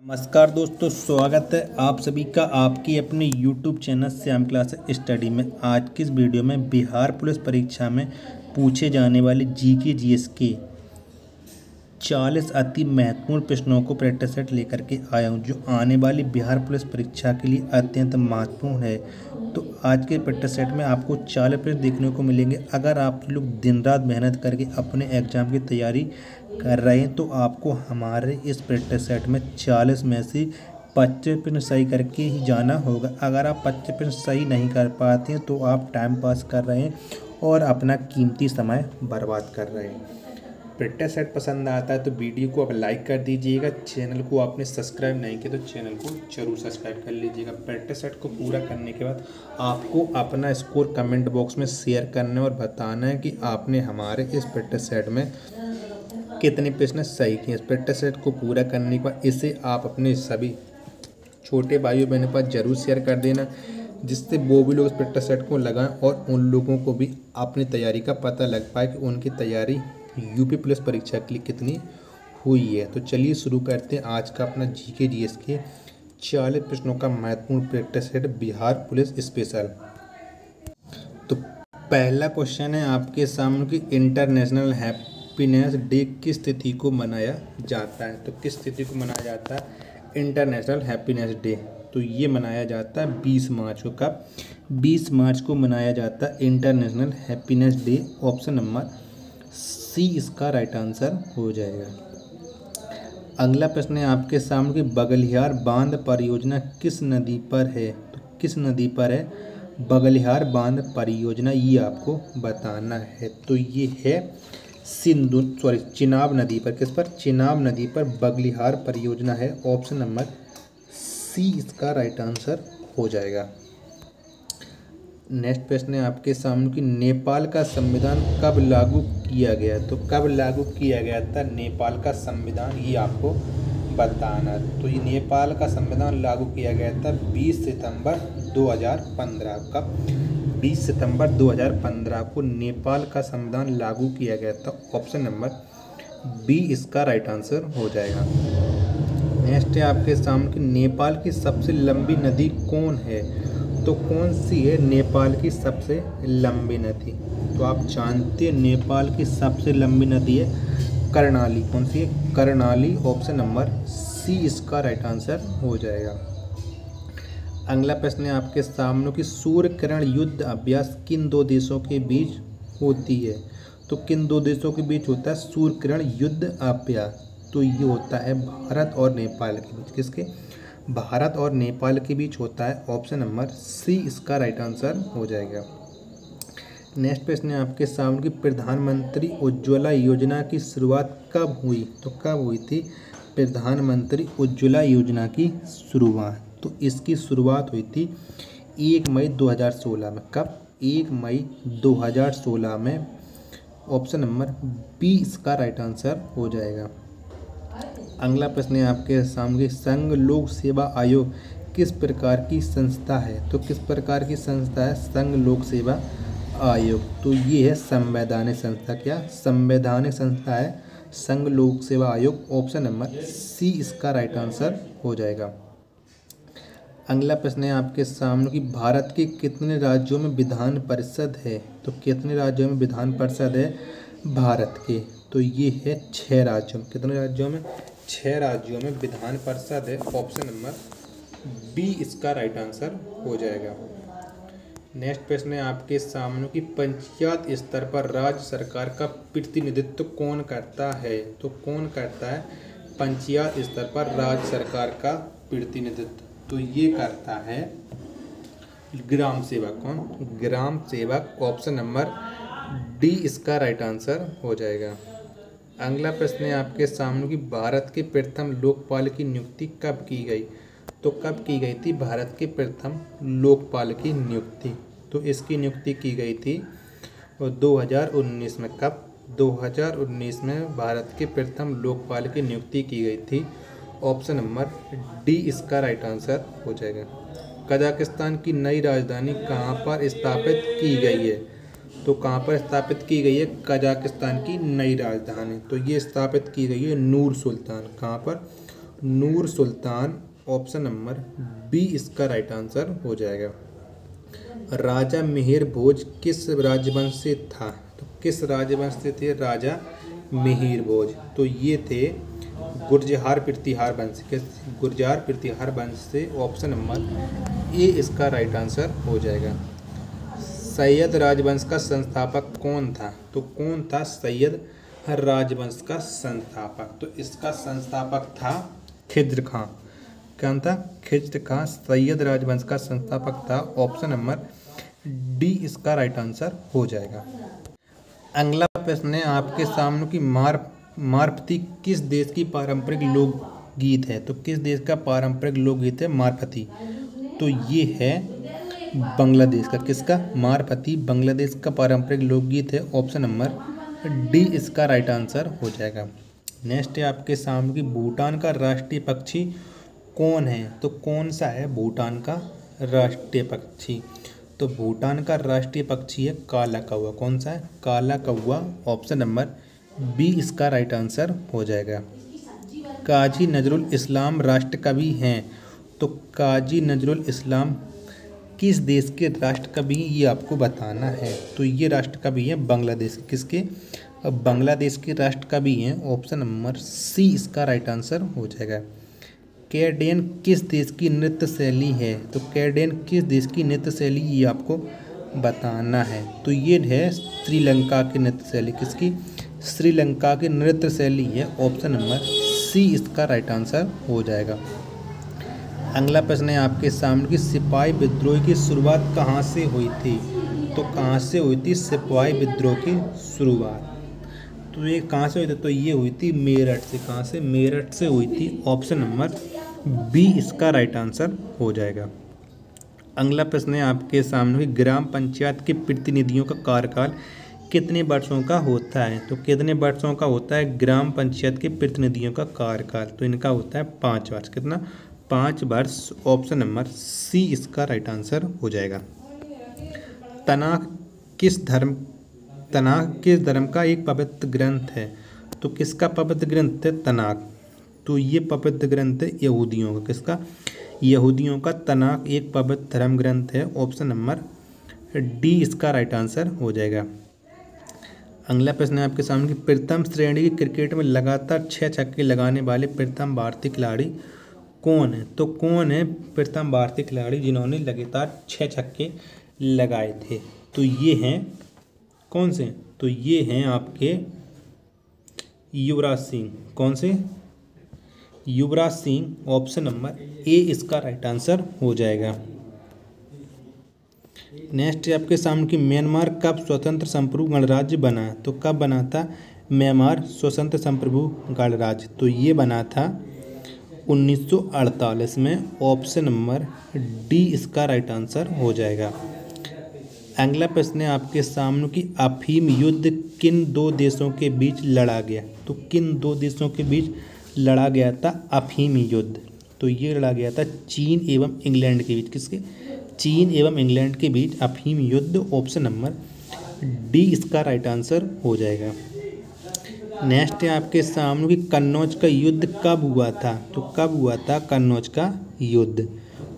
नमस्कार दोस्तों, स्वागत है आप सभी का आपकी अपने YouTube channel Shyam class study में। आज की इस वीडियो में बिहार पुलिस परीक्षा में पूछे जाने वाले जीके जीएस के 40 अति महत्वपूर्ण प्रश्नों को प्रैक्टिस सेट लेकर के आया हूं, जो आने वाली बिहार पुलिस परीक्षा के लिए अत्यंत महत्वपूर्ण है। तो आज के प्रैक्टिस सेट में आपको 40 प्रश्न देखने को मिलेंगे। अगर आप लोग दिन रात मेहनत करके अपने एग्जाम की तैयारी कर रहे हैं तो आपको हमारे इस प्रैक्टिस सेट में 40 में से 25 प्रश्न सही करके ही जाना होगा। अगर आप 25 प्रश्न सही नहीं कर पाते हैं तो आप टाइम पास कर रहे हैं और अपना कीमती समय बर्बाद कर रहे हैं। प्रैक्टिस सेट पसंद आता है तो वीडियो को आप लाइक कर दीजिएगा। चैनल को आपने सब्सक्राइब नहीं किया तो चैनल को जरूर सब्सक्राइब कर लीजिएगा। प्रैक्टिस सेट को पूरा करने के बाद आपको अपना स्कोर कमेंट बॉक्स में शेयर करना और बताना है कि आपने हमारे इस प्रैक्टिस सेट में कितने प्रश्न सही किए। इस प्रैक्टिस सेट को पूरा करने के बाद इसे आप अपने सभी छोटे भाइयों बहनों पर जरूर शेयर कर देना, जिससे वो भी लोग इस प्रैक्टिस सेट को लगाएं और उन लोगों को भी अपनी तैयारी का पता लग पाए कि उनकी तैयारी यूपी पुलिस परीक्षा के लिए कितनी हुई है। तो चलिए शुरू करते हैं आज का अपना जीके जीएस के 40 प्रश्नों का महत्वपूर्ण practice set Bihar police special. तो पहला क्वेश्चन है आपके सामने कि इंटरनेशनल हैप्पीनेस डे किस तिथि को मनाया जाता है। तो किस तिथि को मनाया जाता है इंटरनेशनल हैप्पीनेस डे? तो ये मनाया जाता है 20 मार्च को। कब? 20 मार्च को मनाया जाता है international happiness day. Option number C इसका राइट आंसर हो जाएगा। अगला प्रश्न है आपके सामने कि बगलियार बांध परियोजना किस नदी पर है। तो किस नदी पर है बगलियार बांध परियोजना, ये आपको बताना है। तो ये है चिनाब नदी पर। किस पर? चिनाब नदी पर बगलियार परियोजना है। ऑप्शन नंबर सी इसका राइट आंसर हो जाएगा। नेक्स्ट प्रश्न है आपके सामने कि नेपाल का संविधान कब लागू किया गया। तो कब लागू किया गया था नेपाल का संविधान, ये आपको बताना। तो ये नेपाल का संविधान लागू किया गया था 20 सितंबर 2015। कब? 20 सितंबर 2015 को नेपाल का संविधान लागू किया गया था। ऑप्शन नंबर बी इसका राइट आंसर हो जाएगा। नेक्स्ट है आपके सामने कि नेपाल की सबसे लंबी नदी कौन है। तो कौन सी है नेपाल की सबसे लंबी नदी? तो आप जानते हैं नेपाल की सबसे लंबी नदी है कर्णाली। कौन सी है? कर्णाली। ऑप्शन नंबर सी इसका राइट आंसर हो जाएगा। अगला प्रश्न है आपके सामने कि सूर्य किरण युद्ध अभ्यास किन दो देशों के बीच होती है। तो किन दो देशों के बीच होता है सूर्य किरण युद्ध अभ्यास? तो ये होता है भारत और नेपाल के बीच। किसके? भारत और नेपाल के बीच होता है। ऑप्शन नंबर सी इसका राइट आंसर हो जाएगा। नेक्स्ट प्रश्न है आपके सामने कि प्रधानमंत्री उज्ज्वला योजना की शुरुआत कब हुई। तो कब हुई थी प्रधानमंत्री उज्ज्वला योजना की शुरुआत? तो इसकी शुरुआत हुई थी 1 मई 2016 में। कब? 1 मई 2016 में। ऑप्शन नंबर बी इसका राइट आंसर हो जाएगा। अगला प्रश्न है आपके सामने संघ लोक सेवा आयोग किस प्रकार की संस्था है। तो किस प्रकार की संस्था है संघ लोक सेवा आयोग? तो ये है संवैधानिक संस्था। क्या? संवैधानिक संस्था है संघ लोक सेवा आयोग। ऑप्शन नंबर सी इसका राइट आंसर हो जाएगा। अगला प्रश्न है आपके सामने कि भारत के कितने राज्यों में विधान परिषद है। तो कितने राज्यों में विधान परिषद है भारत के? तो ये है 6 राज्यों में। कितने राज्यों में? 6 राज्यों में विधान परिषद है। ऑप्शन नंबर बी इसका राइट आंसर हो जाएगा। नेक्स्ट प्रश्न है आपके सामने कि पंचायत स्तर पर राज्य सरकार का प्रतिनिधित्व कौन करता है। तो कौन करता है पंचायत स्तर पर राज्य सरकार का प्रतिनिधित्व? तो ये करता है ग्राम सेवक। कौन? ग्राम सेवक। ऑप्शन नंबर डी इसका राइट आंसर हो जाएगा। अगला प्रश्न है आपके सामने कि भारत के प्रथम लोकपाल की नियुक्ति कब की गई। तो कब की गई थी भारत के प्रथम लोकपाल की नियुक्ति? तो इसकी नियुक्ति की गई थी 2019 में। कब? 2019 में भारत के प्रथम लोकपाल की नियुक्ति की गई थी। ऑप्शन नंबर डी इसका राइट आंसर हो जाएगा। कजाकिस्तान की नई राजधानी कहाँ पर स्थापित की गई है। तो कहाँ पर स्थापित की गई है कजाकिस्तान की नई राजधानी? तो ये स्थापित की गई है नूर सुल्तान। कहाँ पर? नूर सुल्तान, ऑप्शन नंबर बी इसका राइट आंसर हो जाएगा। राजा मिहिर भोज किस राजवंश से था? तो किस राजवंश से थे राजा मिहिर भोज? तो ये थे गुर्जर प्रतिहार वंश। किस गुर्जर प्रतिहार वंश से? ऑप्शन नंबर ए इसका राइट आंसर हो जाएगा। सैयद राजवंश का संस्थापक कौन था? तो कौन था सैयद राजवंश का संस्थापक? तो इसका संस्थापक था खिज्र खां। क्या था? खिज्र खां सैयद राजवंश का संस्थापक था। ऑप्शन नंबर डी इसका राइट आंसर हो जाएगा। अगला प्रश्न है आपके सामने की मारफती किस देश की पारंपरिक लोकगीत है? तो किस देश का पारंपरिक लोकगीत है मारफती? तो ये है बांग्लादेश का। किसका? मारफती बांग्लादेश का पारंपरिक लोकगीत है। ऑप्शन नंबर डी इसका राइट आंसर हो जाएगा। नेक्स्ट है आपके सामने की भूटान का राष्ट्रीय पक्षी कौन है? तो कौन सा है भूटान का राष्ट्रीय पक्षी? तो भूटान का राष्ट्रीय पक्षी है काला कौवा। कौन सा है? काला कौवा। ऑप्शन नंबर बी इसका राइट आंसर हो जाएगा। काजी नजरुल इस्लाम राष्ट्र कवि हैं। तो काजी नजरुल इस्लाम किस देश के राष्ट्र कवि हैं ये आपको बताना है। तो ये राष्ट्र कवि हैं बांग्लादेश के। किसके? अब बांग्लादेश के राष्ट्र कवि हैं। ऑप्शन नंबर सी इसका राइट आंसर हो जाएगा। कैडेन किस देश की नृत्य शैली है? तो कैडेन किस देश की नृत्य शैली ये आपको बताना है। तो ये है श्रीलंका की नृत्य शैली। किसकी? श्रीलंका की नृत्य शैली है। ऑप्शन नंबर सी इसका राइट आंसर हो जाएगा। अगला प्रश्न है आपके सामने की सिपाही विद्रोह की शुरुआत कहाँ से हुई थी? तो कहाँ से हुई थी सिपाही विद्रोह की शुरुआत? तो ये कहाँ से हुई थी? तो ये हुई थी मेरठ से। कहाँ से? मेरठ से हुई थी। ऑप्शन नंबर बी इसका राइट आंसर हो जाएगा। अगला प्रश्न है आपके सामने ग्राम पंचायत के प्रतिनिधियों का कार्यकाल कितने वर्षों का होता है? तो कितने वर्षों का होता है ग्राम पंचायत के प्रतिनिधियों का कार्यकाल? तो इनका होता है 5 वर्ष। कितना? 5 वर्ष। ऑप्शन नंबर सी इसका राइट आंसर हो जाएगा। तनाख किस धर्म का एक पवित्र ग्रंथ है? तो किसका पवित्र ग्रंथ है तनाख? तो ये पवित्र ग्रंथ है यहूदियों का। किसका? यहूदियों का तनाख एक पवित्र धर्म ग्रंथ है। ऑप्शन नंबर डी इसका राइट आंसर हो जाएगा। अगला प्रश्न है आपके सामने कि प्रथम श्रेणी की क्रिकेट में लगातार 6 छक्के लगाने वाले प्रथम भारतीय खिलाड़ी कौन है? तो कौन है प्रथम भारतीय खिलाड़ी जिन्होंने लगातार 6 छक्के लगाए थे? तो ये हैं कौन से? तो ये हैं आपके युवराज सिंह। कौन से? Yuvraj Singh. Option number A इसका राइट आंसर हो जाएगा। नेक्स्ट है आपके सामने कि म्यांमार कब स्वतंत्र संप्रभु गणराज्य बना? तो कब बना था म्यांमार स्वतंत्र संप्रभु गणराज्य? तो ये बना था 1948 में। ऑप्शन नंबर डी इसका राइट आंसर हो जाएगा। अगला प्रश्न है आपके सामने कि अफीम युद्ध किन 2 देशों के बीच लड़ा गया? तो किन 2 देशों के बीच लड़ा गया था अफीम युद्ध? तो ये लड़ा गया था चीन एवं इंग्लैंड के बीच। किसके? चीन एवं इंग्लैंड के बीच अफीम युद्ध। ऑप्शन नंबर डी इसका राइट आंसर हो जाएगा। नेक्स्ट है आपके सामने कि कन्नौज का युद्ध कब हुआ था? तो कब हुआ था कन्नौज का युद्ध?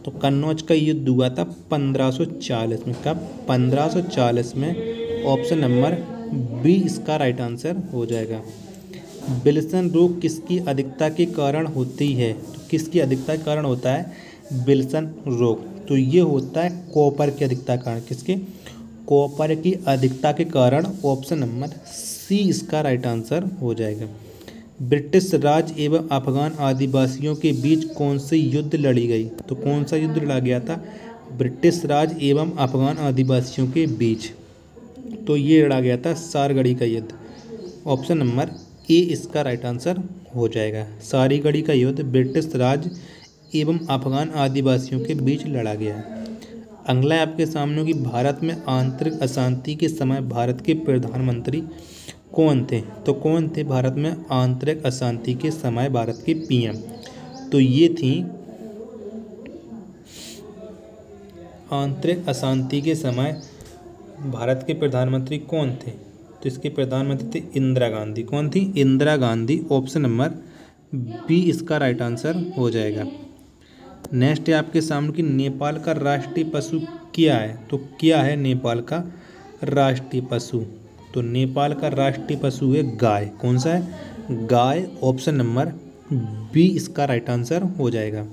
तो कन्नौज का युद्ध हुआ था 1540 में। कब? 1540 में। ऑप्शन नंबर बी इसका राइट आंसर हो जाएगा। विल्सन रोग किसकी अधिकता के कारण होती है? तो किसकी अधिकता के कारण होता है विल्सन रोग? तो ये होता है कॉपर की अधिकता के कारण। किसके? कॉपर की अधिकता के कारण। ऑप्शन नंबर सी इसका राइट आंसर हो जाएगा। ब्रिटिश राज एवं अफगान आदिवासियों के बीच कौन सी युद्ध लड़ी गई? तो कौन सा युद्ध लड़ा गया था ब्रिटिश राज एवं अफगान आदिवासियों के बीच? तो ये लड़ा गया था सारगढ़ी का युद्ध। ऑप्शन नंबर ए इसका राइट आंसर हो जाएगा। सारगढ़ी का युद्ध ब्रिटिश राज एवं अफगान आदिवासियों के बीच लड़ा गया। अगला है आपके सामने कि भारत में आंतरिक अशांति के समय भारत के प्रधानमंत्री कौन थे? तो कौन थे भारत में आंतरिक अशांति के समय भारत के पीएम? तो ये थी आंतरिक अशांति के समय भारत के प्रधानमंत्री कौन थे? तो इसके प्रधानमंत्री थे इंदिरा गांधी। कौन थी? Indira Gandhi. Option number B इसका राइट आंसर हो जाएगा। नेक्स्ट है आपके सामने कि नेपाल का राष्ट्रीय पशु क्या है। तो क्या है नेपाल का राष्ट्रीय पशु? तो नेपाल का राष्ट्रीय पशु है गाय। कौन सा है? गाय। ऑप्शन नंबर बी इसका राइट आंसर हो जाएगा।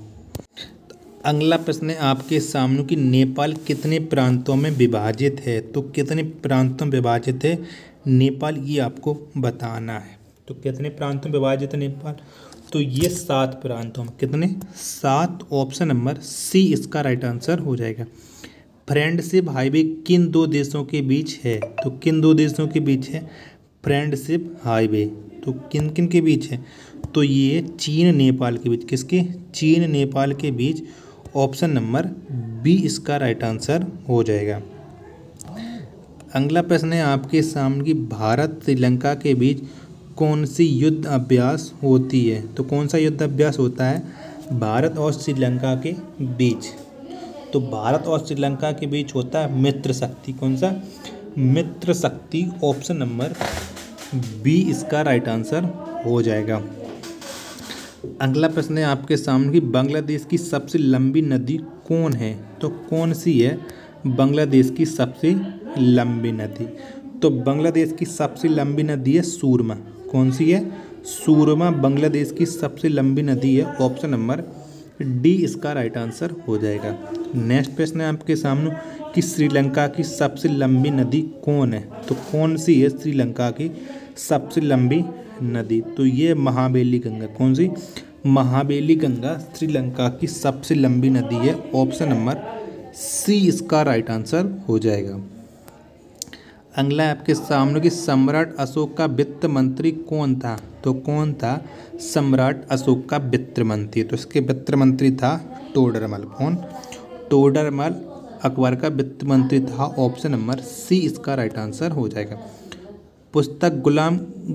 अगला प्रश्न है आपके सामने कि नेपाल कितने प्रांतों में विभाजित है। तो कितने प्रांतों में विभाजित है नेपाल, ये आपको बताना है। तो कितने प्रांतों में विभाजित है नेपाल? तो ये 7 प्रांतों में। कितने? 7। ऑप्शन नंबर सी इसका राइट आंसर हो जाएगा। फ्रेंडशिप हाईवे किन 2 देशों के बीच है? तो किन 2 देशों के बीच है फ्रेंडशिप हाईवे? तो किन किन के बीच है? तो ये चीन नेपाल के बीच। किसके? चीन नेपाल के बीच। ऑप्शन नंबर बी इसका राइट आंसर हो जाएगा। अगला प्रश्न है आपके सामने कि भारत श्रीलंका के बीच कौन सी युद्ध अभ्यास होती है। तो कौन सा युद्ध अभ्यास होता है भारत और श्रीलंका के बीच? तो भारत और श्रीलंका के बीच होता है मित्र शक्ति। कौन सा? मित्र शक्ति। ऑप्शन नंबर बी इसका राइट आंसर हो जाएगा। अगला प्रश्न है आपके सामने कि बांग्लादेश की सबसे लंबी नदी कौन है? तो कौन सी है बांग्लादेश की सबसे लंबी नदी? तो बांग्लादेश की सबसे लंबी नदी है सूरमा। कौन सी है? सूरमा बांग्लादेश की सबसे लंबी नदी है। ऑप्शन नंबर डी इसका राइट आंसर हो जाएगा। नेक्स्ट प्रश्न है आपके सामने कि श्रीलंका की सबसे लंबी नदी कौन है? तो कौन सी है श्रीलंका की सबसे लंबी नदी? तो ये महाबेली गंगा। कौन सी? महाबेली गंगा श्रीलंका की सबसे लंबी नदी है। ऑप्शन नंबर सी इसका राइट आंसर हो जाएगा। अगला है आपके सामने कि सम्राट अशोक का वित्त मंत्री कौन था? तो कौन था सम्राट अशोक का वित्त मंत्री? तो इसके वित्त मंत्री था टोडरमल। कौन? टोडरमल अकबर का वित्त मंत्री था। ऑप्शन नंबर सी इसका राइट आंसर हो जाएगा। पुस्तक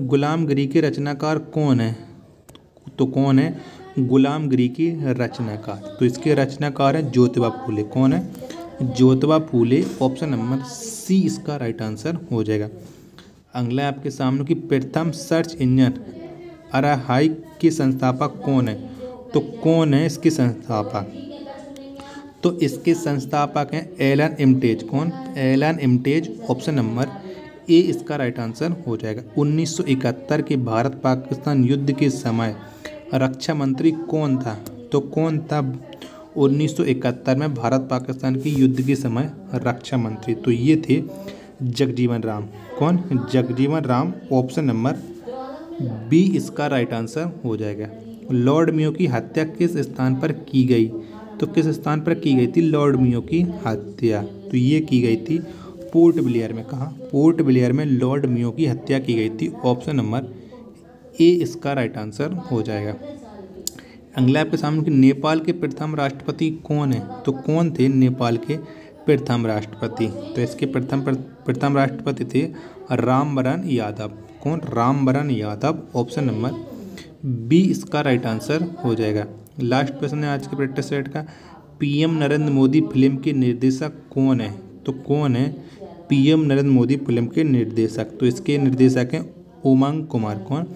गुलामगिरी के रचनाकार कौन है? तो कौन है गुलामगिरी की रचनाकार? तो इसके रचनाकार है ज्योतिबा फूले। कौन है? Jyotiba Phule. Option number C इसका राइट आंसर हो जाएगा। अगला है आपके सामने कि प्रथम सर्च इंजन अराहाई के संस्थापक कौन है? तो कौन है इसके संस्थापक? तो इसके संस्थापक हैं एलन इम्टेज। कौन? एलन इम्टेज। ऑप्शन नंबर ए इसका राइट आंसर हो जाएगा। 1971 के भारत पाकिस्तान युद्ध के समय रक्षा मंत्री कौन था? तो कौन था 1971 में भारत पाकिस्तान के युद्ध के समय रक्षा मंत्री? तो ये थे जगजीवन राम। कौन? Jagjivan Ram. Option number B इसका राइट आंसर हो जाएगा। लॉर्ड मेयो की हत्या किस स्थान पर की गई? तो किस स्थान पर की गई थी लॉर्ड मेयो की हत्या? तो ये की गई थी पोर्ट ब्लेयर में। कहाँ? पोर्ट ब्लेयर में लॉर्ड मेयो की हत्या की गई थी। ऑप्शन नंबर ए इसका राइट आंसर हो जाएगा। अगला आपके सामने कि नेपाल के प्रथम राष्ट्रपति कौन है? तो कौन थे नेपाल के प्रथम राष्ट्रपति? तो इसके प्रथम राष्ट्रपति थे रामवरण यादव। कौन? Ramvaran Yadav. Option number B इसका राइट आंसर हो जाएगा। लास्ट प्रश्न है आज के प्रैक्टिस सेट का। पीएम नरेंद्र मोदी फिल्म के निर्देशक कौन है? तो कौन है पीएम नरेंद्र मोदी फिल्म के निर्देशक? तो इसके निर्देशक हैं उमंग कुमार। कौन?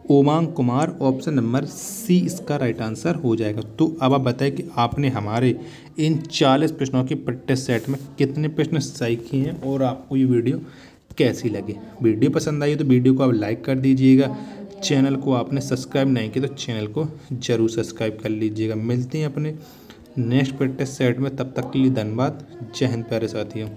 उमंग कुमार। ऑप्शन नंबर सी इसका राइट आंसर हो जाएगा। तो अब आप बताएं कि आपने हमारे इन 40 प्रश्नों के प्रैक्टिस सेट में कितने प्रश्न सही किए हैं और आपको ये वीडियो कैसी लगी। वीडियो पसंद आई तो वीडियो को आप लाइक कर दीजिएगा। चैनल को आपने सब्सक्राइब नहीं किया तो चैनल को ज़रूर सब्सक्राइब कर लीजिएगा। मिलते हैं अपने नेक्स्ट प्रैक्टिस सेट में, तब तक के लिए धन्यवाद। जय हिंद प्यारे साथियों।